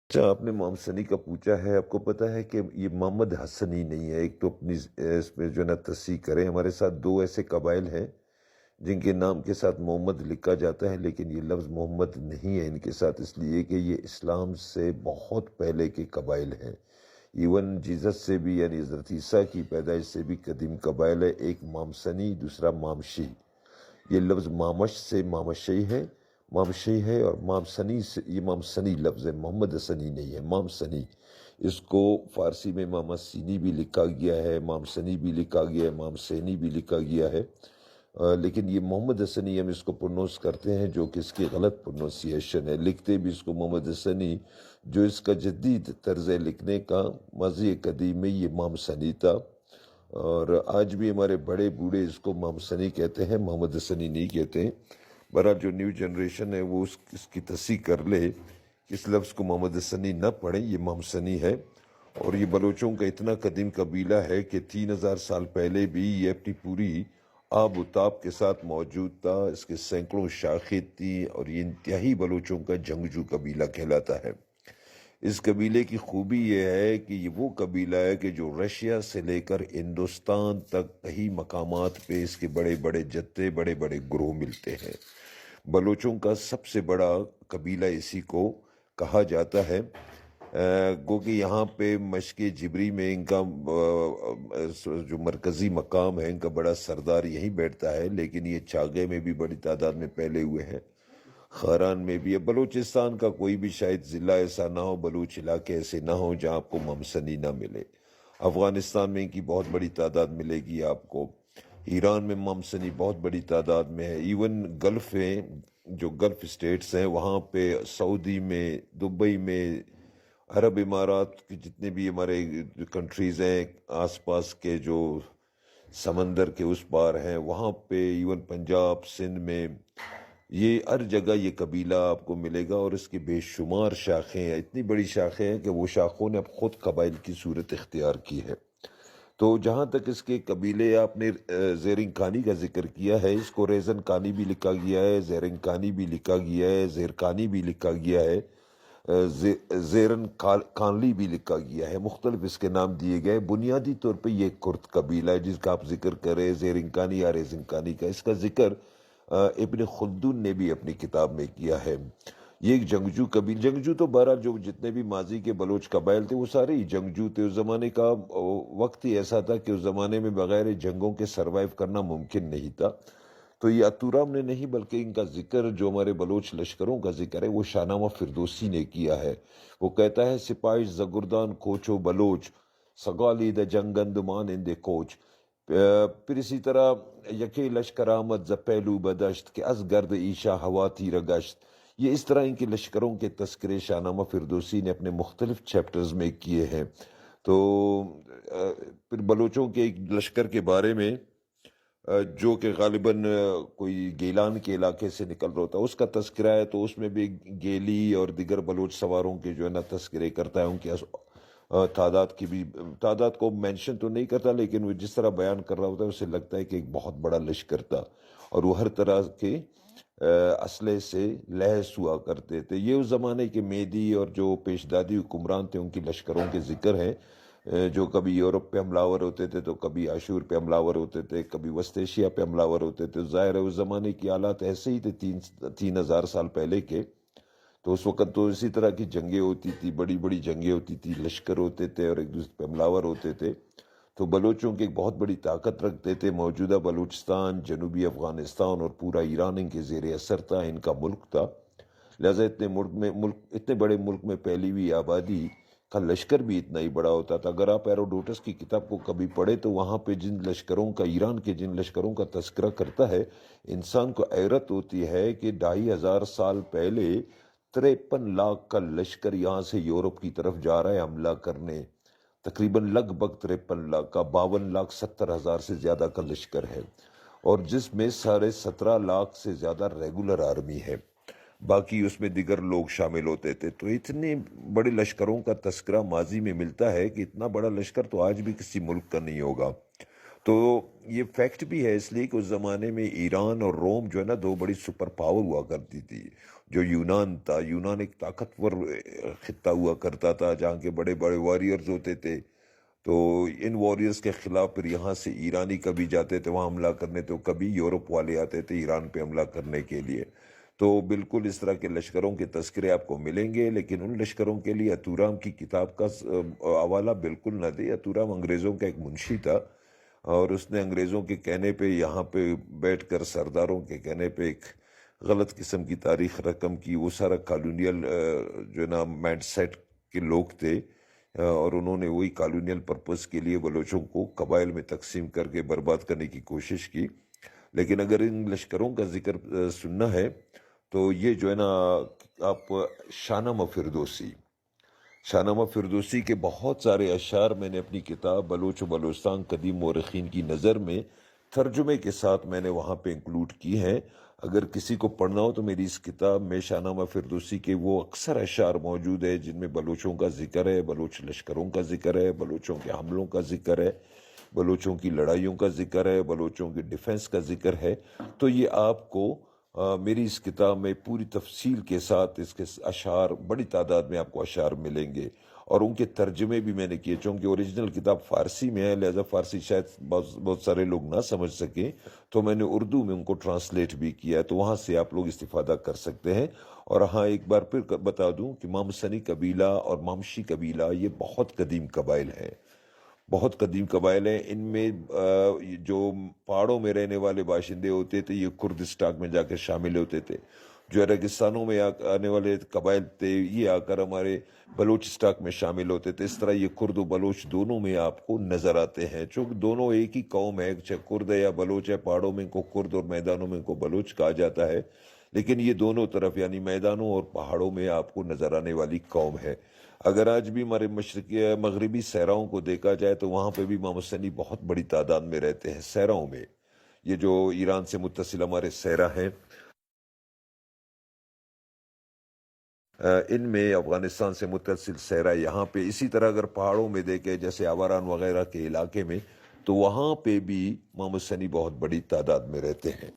اچھا، آپ نے امام سنی کا پوچھا ہے۔ آپ کو پتہ ہے کہ یہ محمد حسنی نہیں ہے، ایک تو اپنی اس میں جو ہے نا تصحیح کریں۔ ہمارے ساتھ دو ایسے قبائل ہیں جن کے نام کے ساتھ محمد لکھا جاتا ہے، لیکن یہ لفظ محمد نہیں ہے ان کے ساتھ، اس لیے کہ یہ اسلام سے بہت پہلے کے قبائل ہیں۔ ایون جیزس سے بھی، یعنی حضرت عیسیٰ کی پیدائش سے بھی قدیم قبائل ہے۔ ایک مامسنی، دوسرا مامشی۔ یہ لفظ مامش سے مامشی ہے، مامشی ہے، اور مامسنی سے یہ مامسنی لفظ ہے، محمد حسنی نہیں ہے، مامسنی۔ اس کو فارسی میں ماما سینی بھی لکھا گیا ہے، مامسنی بھی لکھا گیا ہے، مامسینی بھی لکھا گیا ہے، لیکن یہ محمد حسنی ہم اس کو پرونونس کرتے ہیں، جو کہ اس کی غلط پرونونسیشن ہے۔ لکھتے بھی اس کو محمد حسنی، جو اس کا جدید طرز لکھنے کا ماضی قدیم میں یہ مامسنی تھا، اور آج بھی ہمارے بڑے بوڑھے اس کو مامسنی کہتے ہیں، محمد حسنی نہیں کہتے ہیں۔ بہرحال جو نیو جنریشن ہے وہ اس کی تصحیح کر لے، اس لفظ کو محمد حسنی نہ پڑھیں، یہ مامسنی ہے۔ اور یہ بلوچوں کا اتنا قدیم قبیلہ ہے کہ 3000 سال پہلے بھی یہ اپنی پوری آب و تاب کے ساتھ موجود تھا، اس کے سینکڑوں شاخیں تھیں، اور یہ انتہائی بلوچوں کا جنگجو قبیلہ کہلاتا ہے۔ اس قبیلے کی خوبی یہ ہے کہ یہ وہ قبیلہ ہے کہ جو رشیا سے لے کر ہندوستان تک کئی مقامات پہ اس کے بڑے بڑے جتھے، بڑے بڑے گروہ ملتے ہیں۔ بلوچوں کا سب سے بڑا قبیلہ اسی کو کہا جاتا ہے، گو کہ یہاں پہ مشق جبری میں ان کا جو مرکزی مقام ہے، ان کا بڑا سردار یہیں بیٹھتا ہے، لیکن یہ چاگے میں بھی بڑی تعداد میں پھیلے ہوئے ہیں، خاران میں بھی ہے۔ بلوچستان کا کوئی بھی شاید ضلع ایسا نہ ہو، بلوچ علاقے ایسے نہ ہو جہاں آپ کو ممسنی نہ ملے۔ افغانستان میں ان کی بہت بڑی تعداد ملے گی آپ کو، ایران میں ممسنی بہت بڑی تعداد میں ہے، ایون گلف میں جو گلف اسٹیٹس ہیں وہاں پہ، سعودی میں، دبئی میں، عرب امارات کے جتنے بھی ہمارے کنٹریز ہیں آس پاس کے، جو سمندر کے اس پار ہیں، وہاں پہ ایون پنجاب، سندھ میں، یہ ہر جگہ یہ قبیلہ آپ کو ملے گا، اور اس کی بے شمار شاخیں ہیں، اتنی بڑی شاخیں ہیں کہ وہ شاخوں نے اب خود قبائل کی صورت اختیار کی ہے۔ تو جہاں تک اس کے قبیلے، آپ نے زیرنگ کانی کا ذکر کیا ہے، اس کو ریزن کانی بھی لکھا گیا ہے، زیرنگ کانی بھی لکھا گیا ہے، زیرکانی بھی لکھا گیا ہے، زیرن کانلی بھی لکھا گیا ہے، مختلف اس کے نام دیے گئے۔ بنیادی طور پہ یہ کرد قبیلہ ہے جس کا آپ ذکر کریں، زیرنگ کانی یا ریزن کانی کا، اس کا ذکر ابن خلدون نے بھی اپنی کتاب میں کیا ہے۔ یہ ایک جنگجو قبیل، جنگجو تو بہرحال جو جتنے بھی ماضی کے بلوچ قبائل تھے وہ سارے ہی جنگجو تھے۔ اس زمانے کا وقت ہی ایسا تھا کہ اس زمانے میں بغیر جنگوں کے سروائیو کرنا ممکن نہیں تھا۔ تو یہ اتورام نے نہیں، بلکہ ان کا ذکر جو ہمارے بلوچ لشکروں کا ذکر ہے وہ شاہنامہ فردوسی نے کیا ہے۔ وہ کہتا ہے، سپاہی زگردان کوچو بلوچ، سگالی د جنگند مانند کوچ۔ پھر اسی طرح یکی لشکر آمد ز پہلو بدشت کہ از گرد ایشا ہوا تیر گشت۔ یہ اس طرح ان کے لشکروں کے تذکرے شاہنامہ فردوسی نے اپنے مختلف چیپٹرز میں کیے ہیں۔ تو پھر بلوچوں کے ایک لشکر کے بارے میں جو کہ غالباً کوئی گیلان کے علاقے سے نکل رہا ہوتا ہے، اس کا تذکرہ ہے، تو اس میں بھی گیلی اور دیگر بلوچ سواروں کے جو ہے نا تذکرے کرتا ہے، ان کی تعداد کی بھی، تعداد کو مینشن تو نہیں کرتا، لیکن وہ جس طرح بیان کر رہا ہوتا ہے اسے لگتا ہے کہ ایک بہت بڑا لشکر تھا، اور وہ ہر طرح کے اسلحے سے لیس ہوا کرتے تھے۔ یہ اس زمانے کے میدی اور جو پیشدادی حکمران تھے ان کی لشکروں کے ذکر ہیں، جو کبھی یورپ پہ حملہ ہوتے تھے، تو کبھی آشور پہ حملہ ہوتے تھے، کبھی وسط ایشیا پہ حملہ ہوتے تھے۔ ظاہر ہے اس زمانے کی حالات ایسے ہی تھے 3000 سال پہلے کے، تو اس وقت تو اسی طرح کی جنگیں ہوتی تھی، بڑی بڑی جنگیں ہوتی تھی، لشکر ہوتے تھے اور ایک دوسرے پہ حملہ ہوتے تھے۔ تو بلوچوں کی ایک بہت بڑی طاقت رکھتے تھے۔ موجودہ بلوچستان، جنوبی افغانستان اور پورا ایران ان کے زیر اثر تھا، ان کا ملک تھا، لہٰذا اتنے بڑے ملک میں پھیلی ہوئی آبادی کا لشکر بھی اتنا ہی بڑا ہوتا تھا۔ اگر آپ ہیروڈوٹس کی کتاب کو کبھی پڑھے تو وہاں پہ جن لشکروں کا، ایران کے جن لشکروں کا تذکرہ کرتا ہے، انسان کو حیرت ہوتی ہے کہ 2500 سال پہلے 53 لاکھ کا لشکر یہاں سے یورپ کی طرف جا رہا ہے حملہ کرنے، تقریباً لگ بھگ 53 لاکھ کا، 52,70,000 سے زیادہ کا لشکر ہے، اور جس میں 17.5 لاکھ سے زیادہ ریگولر آرمی ہے، باقی اس میں دیگر لوگ شامل ہوتے تھے۔ تو اتنے بڑے لشکروں کا تذکرہ ماضی میں ملتا ہے کہ اتنا بڑا لشکر تو آج بھی کسی ملک کا نہیں ہوگا۔ تو یہ فیکٹ بھی ہے، اس لیے کہ اس زمانے میں ایران اور روم جو ہے نا دو بڑی سپر پاور ہوا کرتی تھی۔ جو یونان تھا، یونان ایک طاقتور خطہ ہوا کرتا تھا جہاں کے بڑے بڑے واریئرز ہوتے تھے، تو ان واریئرز کے خلاف پھر یہاں سے ایرانی کبھی جاتے تھے وہاں حملہ کرنے، تو کبھی یورپ والے آتے تھے ایران پہ حملہ کرنے کے لیے. تو بالکل اس طرح کے لشکروں کے تذکرے آپ کو ملیں گے، لیکن ان لشکروں کے لیے اتورام کی کتاب کا حوالہ بالکل نہ دے. اتورام انگریزوں کا ایک منشی تھا، اور اس نے انگریزوں کے کہنے پہ یہاں پہ بیٹھ کر سرداروں کے کہنے پہ ایک غلط قسم کی تاریخ رقم کی. وہ سارا کالونیل جو ہے نا مائنڈ سیٹ کے لوگ تھے، اور انہوں نے وہی کالونیل پرپس کے لیے بلوچوں کو قبائل میں تقسیم کر کے برباد کرنے کی کوشش کی. لیکن اگر ان لشکروں کا ذکر سننا ہے تو یہ جو ہے نا آپ شاہنامہ فردوسی کے بہت سارے اشعار میں نے اپنی کتاب بلوچ و بلوچستان قدیم مورخین کی نظر میں ترجمے کے ساتھ میں نے وہاں پہ انکلوڈ کی ہیں. اگر کسی کو پڑھنا ہو تو میری اس کتاب میں شاہنامہ فردوسی کے وہ اکثر اشعار موجود ہے جن میں بلوچوں کا ذکر ہے، بلوچ لشکروں کا ذکر ہے، بلوچوں کے حملوں کا ذکر ہے، بلوچوں کی لڑائیوں کا ذکر ہے، بلوچوں کی ڈیفنس کا ذکر ہے. تو یہ آپ کو میری اس کتاب میں پوری تفصیل کے ساتھ اس کے اشعار، بڑی تعداد میں آپ کو اشعار ملیں گے، اور ان کے ترجمے بھی میں نے کیے. چونکہ اوریجنل کتاب فارسی میں ہے، لہذا فارسی شاید بہت سارے لوگ نہ سمجھ سکیں، تو میں نے اردو میں ان کو ٹرانسلیٹ بھی کیا ہے، تو وہاں سے آپ لوگ استفادہ کر سکتے ہیں. اور ہاں، ایک بار پھر بتا دوں کہ مامسنی قبیلہ اور مامشی قبیلہ یہ بہت قدیم قبائل ہیں، بہت قدیم قبائل ہیں. ان میں جو پہاڑوں میں رہنے والے باشندے ہوتے تھے یہ کرد اسٹاک میں جا کر شامل ہوتے تھے. جو ریگستانوں میں آنے والے قبائل تھے یہ آ کر ہمارے بلوچ اسٹاک میں شامل ہوتے تھے. اس طرح یہ کرد و بلوچ دونوں میں آپ کو نظر آتے ہیں، چونکہ دونوں ایک ہی قوم ہے، چاہے کرد ہے یا بلوچ ہے. پہاڑوں میں ان کو کرد اور میدانوں میں ان کو بلوچ کہا جاتا ہے، لیکن یہ دونوں طرف یعنی میدانوں اور پہاڑوں میں آپ کو نظر آنے والی قوم ہے. اگر آج بھی ہمارے مشرقی مغربی صحراؤں کو دیکھا جائے تو وہاں پہ بھی مامسنی بہت بڑی تعداد میں رہتے ہیں صحراؤں میں. یہ جو ایران سے متصل ہمارے صحرا ہیں، ان میں افغانستان سے متصل صحرا یہاں پہ. اسی طرح اگر پہاڑوں میں دیکھے جیسے آواران وغیرہ کے علاقے میں، تو وہاں پہ بھی مامسنی بہت بڑی تعداد میں رہتے ہیں.